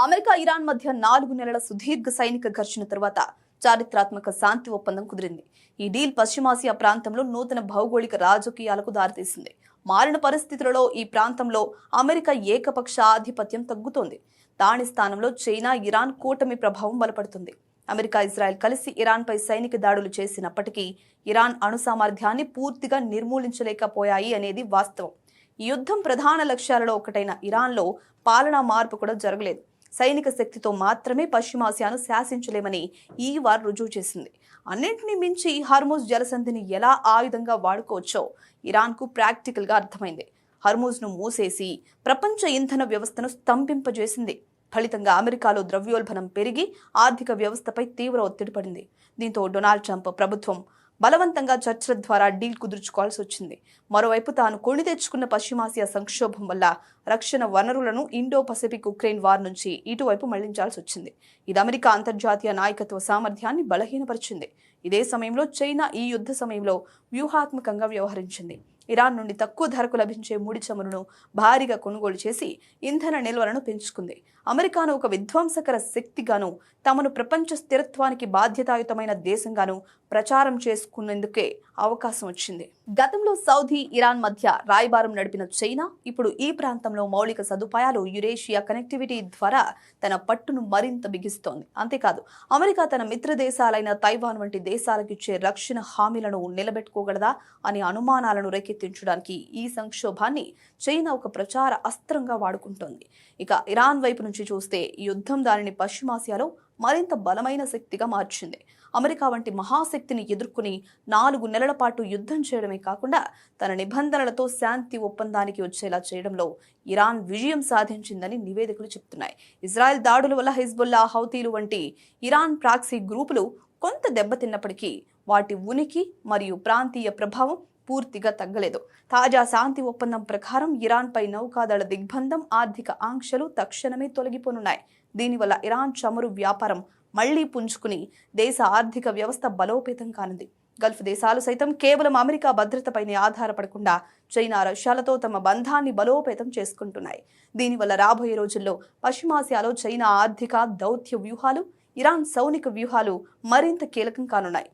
America Iran మధ్య 4 నెలల సుదీర్ఘ సైనిక ఘర్షణ తర్వాత చారిత్రాత్మక శాంతి ఒప్పందం కుదిరింది. ఈ డీల్ పశ్చిమాసియా ప్రాంతంలో నూతన భౌగోళిక రాజకీయాలకు దారితీసింది. మారిన పరిస్థితులలో ఈ ప్రాంతంలో అమెరికా ఏకపక్ష ఆధిపత్యం తగ్గుతోంది. దాని స్థానంలో చైనా, ఇరాన్ కూటమి ప్రభావం బలపడుతుంది. అమెరికా, ఇజ్రాయెల్ కలిసి ఇరాన్పై సైనిక దాడులు చేసినప్పటికీ ఇరాన్ అణు సామర్థ్యాన్ని పూర్తిగా నిర్మూలించలేకపోయాయి అనేది వాస్తవం. ఈ యుద్ధం ప్రధాన లక్ష్యాలలో ఒకటైన ఇరాన్లో పాలనా మార్పు కూడా జరగలేదు. సైనిక శక్తితో మాత్రమే పశ్చిమాసియాను శాసించలేమని ఈ వార్ రుజువు చేసింది. అన్నింటినీ మించి హర్ముజ్ జలసంధిని ఎలా ఆయుధంగా వాడుకోవచ్చో ఇరాన్కు ప్రాక్టికల్గా అర్థమైంది. హర్ముజ్ను మూసేసి ప్రపంచ ఇంధన వ్యవస్థను స్తంభింపజేసింది. ఫలితంగా అమెరికాలో ద్రవ్యోల్బణం పెరిగి ఆర్థిక వ్యవస్థపై తీవ్ర ఒత్తిడి పడింది. దీంతో డొనాల్డ్ ట్రంప్ ప్రభుత్వం బలవంతంగా చర్చల ద్వారా డీల్ కుదుర్చుకోవాల్సి వచ్చింది. మరోవైపు తాను కొని తెచ్చుకున్న పశ్చిమాసియా సంక్షోభం వల్ల రక్షణ వనరులను ఇండో పసిఫిక్ ఉక్రెయిన్ వార్ నుంచి ఇటువైపు మళ్లించాల్సి వచ్చింది. ఇది అమెరికా అంతర్జాతీయ నాయకత్వ సామర్థ్యాన్ని బలహీనపరిచింది. ఇదే సమయంలో చైనా ఈ యుద్ధ సమయంలో వ్యూహాత్మకంగా వ్యవహరించింది. ఇరాన్ నుండి తక్కువ ధరకు లభించే ముడి చమురును భారీగా కొనుగోలు చేసి ఇంధన నిల్వలను పెంచుకుంది. అమెరికాను ఒక విధ్వంసకర శక్తిగాను, తమను ప్రపంచ స్థిరత్వానికి బాధ్యతాయుతమైన దేశంగాను ప్రచారం చేసుకునేందుకే అవకాశం వచ్చింది. గతంలో సౌదీ, ఇరాన్ మధ్య రాయబారం నడిపిన చైనా ఇప్పుడు ఈ ప్రాంతంలో మౌలిక సదుపాయాలు, యురేషియా కనెక్టివిటీ ద్వారా తన పట్టును మరింత బిగిస్తోంది. అంతేకాదు, అమెరికా తన మిత్ర దేశాలైన తైవాన్ వంటి దేశాలకు ఇచ్చే రక్షణ హామీలను నిలబెట్టుకోగలదా అనే అనుమానాలను రేకెత్తించడానికి ఈ సంక్షోభాన్ని చైనా ఒక ప్రచార అస్త్రంగా వాడుకుంటోంది. ఇక ఇరాన్ వైపు నుంచి చూస్తే ఈ యుద్ధం దానిని పశ్చిమాసియాలో మరింత బలమైన శక్తిగా మార్చింది. అమెరికా వంటి మహాశక్తిని ఎదుర్కొని 4 నెలల పాటు యుద్ధం చేయడమే కాకుండా తన నిబంధనలతో శాంతి ఒప్పందానికి వచ్చేలా చేయడంలో ఇరాన్ విజయం సాధించిందని నివేదికలు చెప్తున్నాయి. ఇజ్రాయెల్ దాడుల వల్ల హిజ్బుల్లా, హౌతీలు వంటి ఇరాన్ ప్రాక్సీ గ్రూపులు కొంత దెబ్బతిన్నప్పటికీ వాటి ఉనికి మరియు ప్రాంతీయ ప్రభావం పూర్తిగా తగ్గలేదు. తాజా శాంతి ఒప్పందం ప్రకారం ఇరాన్పై నౌకాదళ దిగ్బంధం, ఆర్థిక ఆంక్షలు తక్షణమే తొలగిపోనున్నాయి. దీనివల్ల ఇరాన్ చమురు వ్యాపారం మళ్లీ పుంజుకుని దేశ ఆర్థిక వ్యవస్థ బలోపేతం కానుంది. గల్ఫ్ దేశాలు సైతం కేవలం అమెరికా భద్రతపైనే ఆధారపడకుండా చైనా, రష్యాలతో తమ బంధాన్ని బలోపేతం చేసుకుంటున్నాయి. దీనివల్ల రాబోయే రోజుల్లో పశ్చిమాసియాలో చైనా ఆర్థిక దౌత్య వ్యూహాలు, ఇరాన్ సైనిక వ్యూహాలు మరింత కీలకం కానున్నాయి.